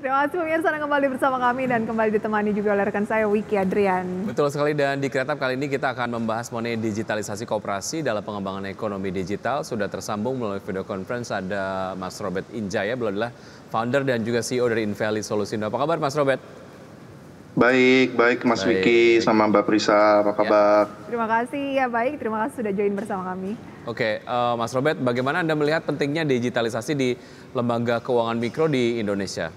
Terima kasih pemirsa Anda kembali bersama kami dan kembali ditemani juga oleh rekan saya Wiki Adrian. Betul sekali, dan di Kreatif kali ini kita akan membahas mengenai digitalisasi koperasi dalam pengembangan ekonomi digital. Sudah tersambung melalui video conference ada Mas Robert Injaya, beliau adalah founder dan juga CEO dari Inveli Solusindo. Apa kabar Mas Robert? Baik Mas Wiki sama Mbak Prisa, apa kabar? Terima kasih, ya baik, terima kasih sudah join bersama kami. Oke, Mas Robert, bagaimana Anda melihat pentingnya digitalisasi di lembaga keuangan mikro di Indonesia?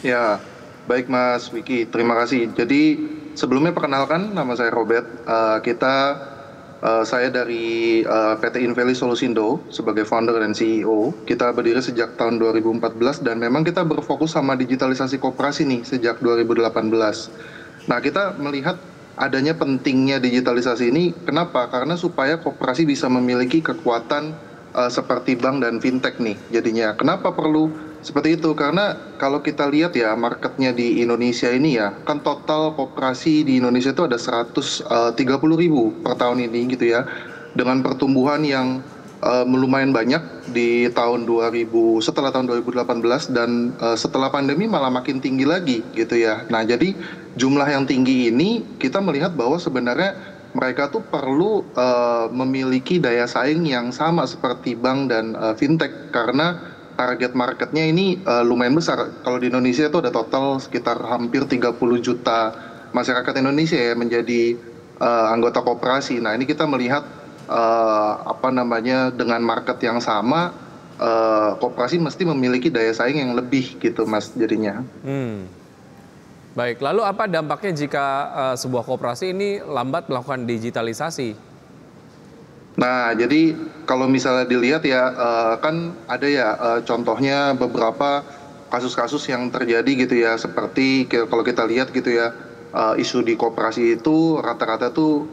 Ya, baik Mas Wiki, terima kasih. Jadi sebelumnya perkenalkan, nama saya Robert. Saya dari PT Inveli Solusindo sebagai founder dan CEO. Kita berdiri sejak tahun 2014 dan memang kita berfokus sama digitalisasi koperasi nih sejak 2018. Nah, kita melihat adanya pentingnya digitalisasi ini. Kenapa? Karena supaya koperasi bisa memiliki kekuatan seperti bank dan fintech nih jadinya. Kenapa perlu seperti itu? Karena kalau kita lihat ya marketnya di Indonesia ini ya, kan total koperasi di Indonesia itu ada 130.000 per tahun ini gitu ya. Dengan pertumbuhan yang lumayan banyak di tahun 2000, setelah tahun 2018 dan setelah pandemi malah makin tinggi lagi gitu ya. Nah, jadi jumlah yang tinggi ini kita melihat bahwa sebenarnya mereka tuh perlu memiliki daya saing yang sama seperti bank dan fintech karena target marketnya ini lumayan besar. Kalau di Indonesia itu ada total sekitar hampir 30 juta masyarakat Indonesia ya menjadi anggota koperasi. Nah, ini kita melihat dengan market yang sama koperasi mesti memiliki daya saing yang lebih gitu Mas jadinya. Baik, lalu apa dampaknya jika sebuah koperasi ini lambat melakukan digitalisasi? Nah, jadi kalau misalnya dilihat ya, kan ada ya contohnya beberapa kasus-kasus yang terjadi gitu ya, seperti kalau kita lihat gitu ya, isu di koperasi itu rata-rata tuh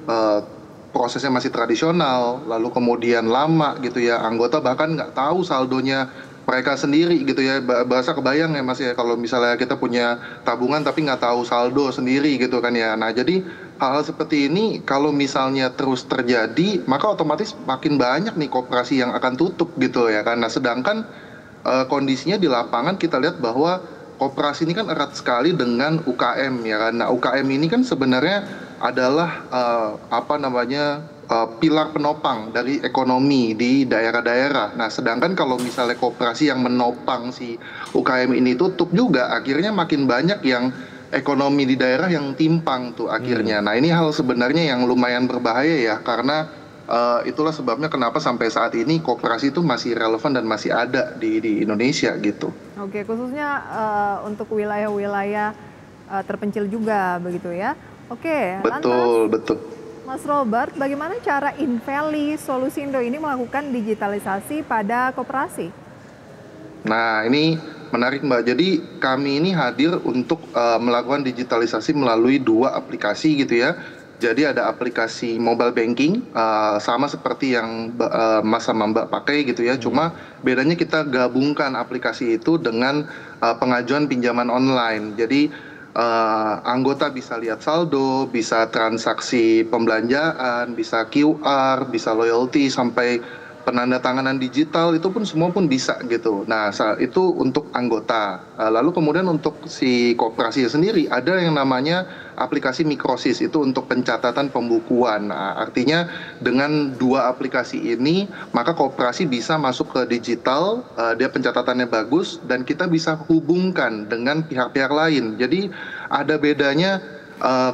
prosesnya masih tradisional, lalu kemudian lama gitu ya, anggota bahkan nggak tahu saldonya mereka sendiri gitu ya. Bahasa kebayang ya Mas ya kalau misalnya kita punya tabungan tapi nggak tahu saldo sendiri gitu kan ya. Nah, jadi hal-hal seperti ini kalau misalnya terus terjadi maka otomatis makin banyak nih koperasi yang akan tutup gitu ya. Karena sedangkan kondisinya di lapangan kita lihat bahwa koperasi ini kan erat sekali dengan UKM ya kan. Nah, UKM ini kan sebenarnya adalah pilar penopang dari ekonomi di daerah-daerah. Nah, sedangkan kalau misalnya koperasi yang menopang si UKM ini tutup juga, akhirnya makin banyak yang ekonomi di daerah yang timpang tuh akhirnya. Nah, ini hal sebenarnya yang lumayan berbahaya ya, karena itulah sebabnya kenapa sampai saat ini koperasi itu masih relevan dan masih ada di Indonesia gitu. Oke, khususnya untuk wilayah-wilayah terpencil juga begitu ya. Oke, betul. Mas Robert, bagaimana cara Inveli Solusindo ini melakukan digitalisasi pada koperasi? Nah, ini menarik Mbak. Jadi kami ini hadir untuk melakukan digitalisasi melalui 2 aplikasi gitu ya. Jadi ada aplikasi mobile banking sama seperti yang Mas sama Mbak pakai gitu ya. Cuma bedanya kita gabungkan aplikasi itu dengan pengajuan pinjaman online. Jadi anggota bisa lihat saldo, bisa transaksi pembelanjaan, bisa QR, bisa loyalty, sampai penandatanganan digital itu pun semua pun bisa gitu. Nah, itu untuk anggota. Lalu kemudian untuk si koperasi sendiri ada yang namanya aplikasi Mikrosis, itu untuk pencatatan pembukuan. Nah, artinya dengan 2 aplikasi ini maka koperasi bisa masuk ke digital, dia pencatatannya bagus dan kita bisa hubungkan dengan pihak-pihak lain. Jadi ada bedanya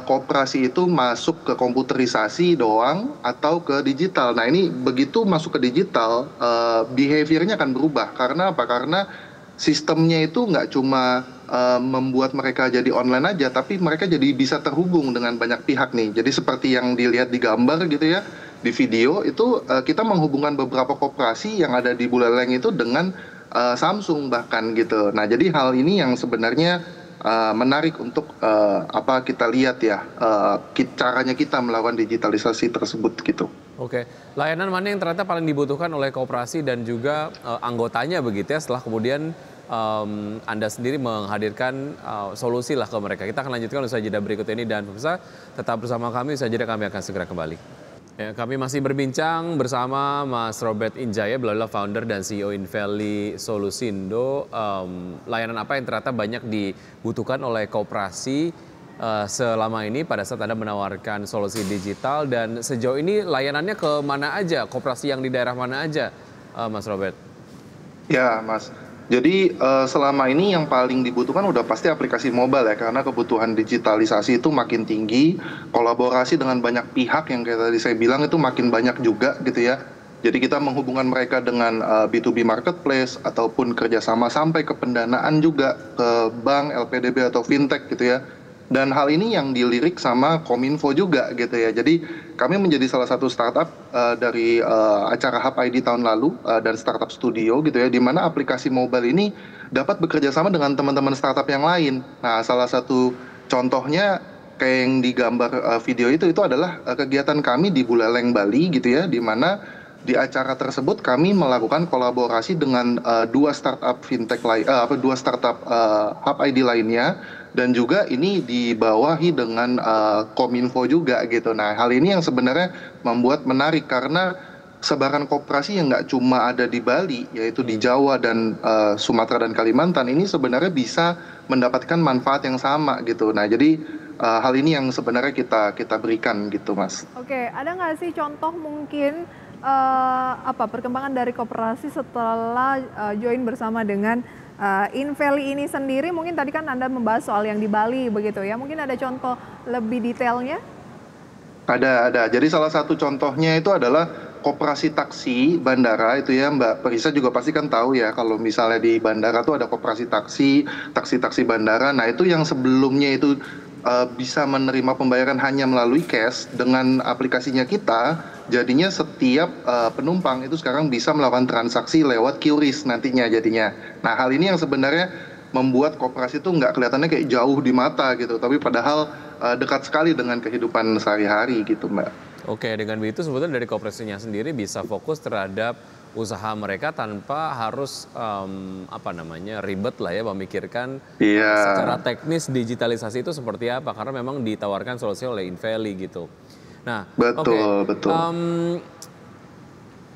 koperasi itu masuk ke komputerisasi doang atau ke digital. Nah, ini begitu masuk ke digital, behaviornya akan berubah. Karena apa? Karena sistemnya itu nggak cuma membuat mereka jadi online aja, tapi mereka jadi bisa terhubung dengan banyak pihak nih. Jadi seperti yang dilihat di gambar gitu ya, di video itu kita menghubungkan beberapa koperasi yang ada di Buleleng itu dengan Samsung bahkan gitu. Nah, jadi hal ini yang sebenarnya menarik untuk kita lihat ya, caranya kita melakukan digitalisasi tersebut gitu. Oke, layanan mana yang ternyata paling dibutuhkan oleh koperasi dan juga anggotanya begitu ya, setelah kemudian Anda sendiri menghadirkan solusi lah ke mereka. Kita akan lanjutkan usai jeda berikut ini, dan pemirsa tetap bersama kami, usai jeda kami akan segera kembali. Ya, kami masih berbincang bersama Mas Robert Injaya, beliau adalah founder dan CEO Inveli Solusindo. Layanan apa yang ternyata banyak dibutuhkan oleh koperasi selama ini pada saat Anda menawarkan solusi digital, dan sejauh ini layanannya ke mana aja, koperasi yang di daerah mana aja, Mas Robert? Ya, Mas. Jadi selama ini yang paling dibutuhkan udah pasti aplikasi mobile ya, karena kebutuhan digitalisasi itu makin tinggi, kolaborasi dengan banyak pihak yang kayak tadi saya bilang itu makin banyak juga gitu ya. Jadi kita menghubungkan mereka dengan B2B marketplace ataupun kerjasama sampai ke pendanaan juga ke bank, LPDB atau fintech gitu ya. Dan hal ini yang dilirik sama Kominfo juga gitu ya. Jadi kami menjadi salah satu startup dari acara Hub ID tahun lalu dan startup studio gitu ya, di mana aplikasi mobile ini dapat bekerja sama dengan teman-teman startup yang lain. Nah, salah satu contohnya kayak yang digambar video itu adalah kegiatan kami di Buleleng, Bali gitu ya, di mana di acara tersebut kami melakukan kolaborasi dengan dua startup fintech lain, dua startup Hub ID lainnya, dan juga ini dibawahi dengan Kominfo juga gitu. Nah, hal ini yang sebenarnya membuat menarik karena sebaran koperasi yang nggak cuma ada di Bali, yaitu di Jawa dan Sumatera dan Kalimantan, ini sebenarnya bisa mendapatkan manfaat yang sama gitu. Nah, jadi hal ini yang sebenarnya kita berikan gitu, Mas. Oke, ada nggak sih contoh mungkin perkembangan dari koperasi setelah join bersama dengan Inveli ini sendiri? Mungkin tadi kan Anda membahas soal yang di Bali begitu ya, mungkin ada contoh lebih detailnya? Ada. Jadi salah satu contohnya itu adalah koperasi taksi bandara itu ya, Mbak Perisa juga pasti kan tahu ya, kalau misalnya di bandara tuh ada koperasi taksi bandara. Nah, itu yang sebelumnya itu bisa menerima pembayaran hanya melalui cash, dengan aplikasinya kita jadinya setiap penumpang itu sekarang bisa melakukan transaksi lewat QRIS nantinya jadinya. Nah, hal ini yang sebenarnya membuat koperasi itu nggak kelihatannya kayak jauh di mata gitu, tapi padahal dekat sekali dengan kehidupan sehari-hari gitu, Mbak. Oke, dengan begitu sebetulnya dari koperasinya sendiri bisa fokus terhadap usaha mereka tanpa harus ribet lah ya, memikirkan secara teknis digitalisasi itu seperti apa, karena memang ditawarkan solusi oleh Inveli gitu. Nah, betul.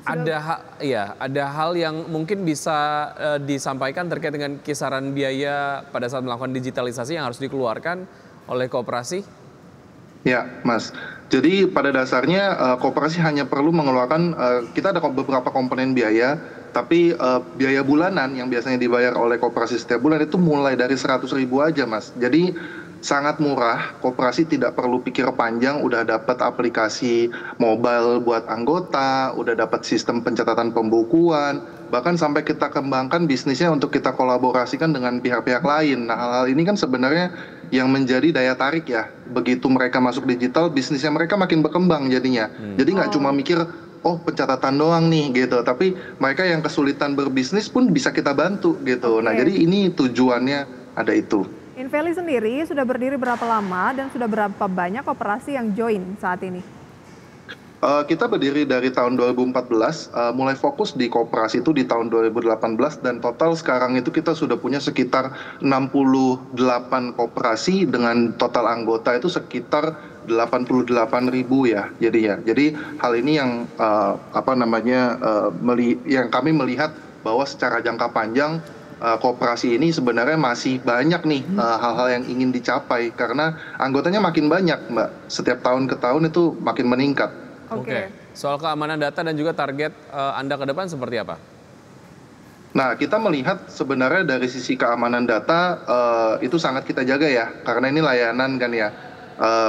Ada hal yang mungkin bisa disampaikan terkait dengan kisaran biaya pada saat melakukan digitalisasi yang harus dikeluarkan oleh koperasi? Ya, Mas. Jadi pada dasarnya koperasi hanya perlu mengeluarkan, kita ada beberapa komponen biaya, tapi biaya bulanan yang biasanya dibayar oleh koperasi setiap bulan itu mulai dari 100.000 aja, Mas. Jadi sangat murah, koperasi tidak perlu pikir panjang, udah dapat aplikasi mobile buat anggota, udah dapat sistem pencatatan pembukuan, bahkan sampai kita kembangkan bisnisnya untuk kita kolaborasikan dengan pihak-pihak lain. Nah, hal-hal ini kan sebenarnya yang menjadi daya tarik ya, begitu mereka masuk digital, bisnisnya mereka makin berkembang jadinya. Jadi nggak cuma mikir, oh pencatatan doang nih gitu, tapi mereka yang kesulitan berbisnis pun bisa kita bantu gitu. Nah, jadi ini tujuannya ada itu. Inveli sendiri sudah berdiri berapa lama dan sudah berapa banyak koperasi yang join saat ini? Kita berdiri dari tahun 2014, mulai fokus di koperasi itu di tahun 2018, dan total sekarang itu kita sudah punya sekitar 68 koperasi dengan total anggota itu sekitar 88.000 ya jadinya. Jadi hal ini yang yang kami melihat bahwa secara jangka panjang koperasi ini sebenarnya masih banyak nih hal-hal yang ingin dicapai karena anggotanya makin banyak, Mbak. Setiap tahun ke tahun itu makin meningkat. Oke. Soal keamanan data dan juga target Anda ke depan seperti apa? Nah, kita melihat sebenarnya dari sisi keamanan data itu sangat kita jaga ya, karena ini layanan kan ya,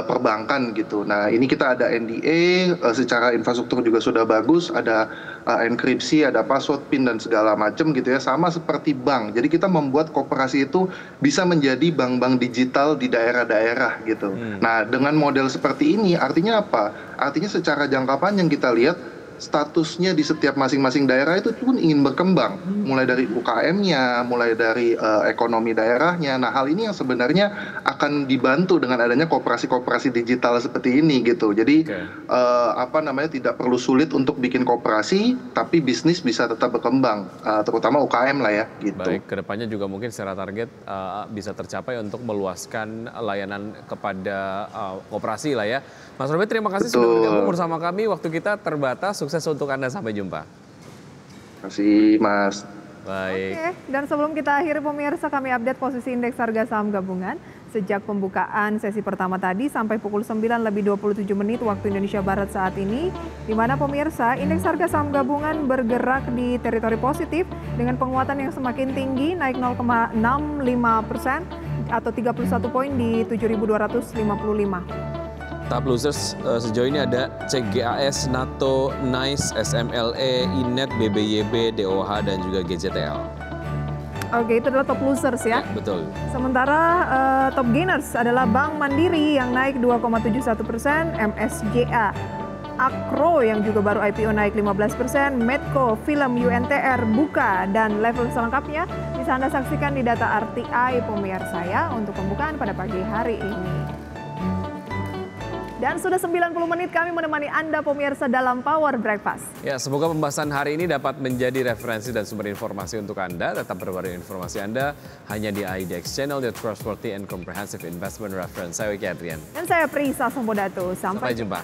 perbankan gitu. Nah, ini kita ada NDA, secara infrastruktur juga sudah bagus, ada enkripsi, ada password, PIN dan segala macam gitu ya, sama seperti bank. Jadi kita membuat koperasi itu bisa menjadi bank-bank digital di daerah-daerah gitu. Nah, dengan model seperti ini artinya apa? Artinya secara jangka panjang kita lihat statusnya di setiap masing-masing daerah itu pun ingin berkembang, mulai dari UKM-nya, mulai dari ekonomi daerahnya. Nah, hal ini yang sebenarnya akan dibantu dengan adanya koperasi-koperasi digital seperti ini gitu. Jadi tidak perlu sulit untuk bikin koperasi, tapi bisnis bisa tetap berkembang, terutama UKM lah ya gitu. Baik, kedepannya juga mungkin secara target bisa tercapai untuk meluaskan layanan kepada koperasi lah ya. Mas Robert, terima kasih sudah bergabung bersama kami. Waktu kita terbatas, sukses untuk Anda. Sampai jumpa. Terima kasih, Mas. Baik. Oke, dan sebelum kita akhiri pemirsa, kami update posisi indeks harga saham gabungan. Sejak pembukaan sesi pertama tadi sampai pukul 9:27 waktu Indonesia Barat saat ini, di mana pemirsa, indeks harga saham gabungan bergerak di teritori positif dengan penguatan yang semakin tinggi, naik 0,65% atau 31 poin di 7.255. Top losers sejauh ini ada CGAS, NATO, NICE, SMLE, INET, BBYB, DOH, dan juga GJTL. Oke, itu adalah top losers ya. Betul. Sementara top gainers adalah Bank Mandiri yang naik 2,71%, MSJA, Akro yang juga baru IPO naik 15%, Medco, Film, UNTR, Buka, dan level selengkapnya bisa Anda saksikan di data RTI pemirsa ya untuk pembukaan pada pagi hari ini. Dan sudah 90 menit kami menemani Anda pemirsa dalam Power Breakfast. Ya, semoga pembahasan hari ini dapat menjadi referensi dan sumber informasi untuk Anda. Tetap berbagai informasi Anda hanya di IDX Channel, the trustworthy and comprehensive investment reference. Saya Wiki Adrian. Dan saya Prisa Sambodato. Sampai jumpa.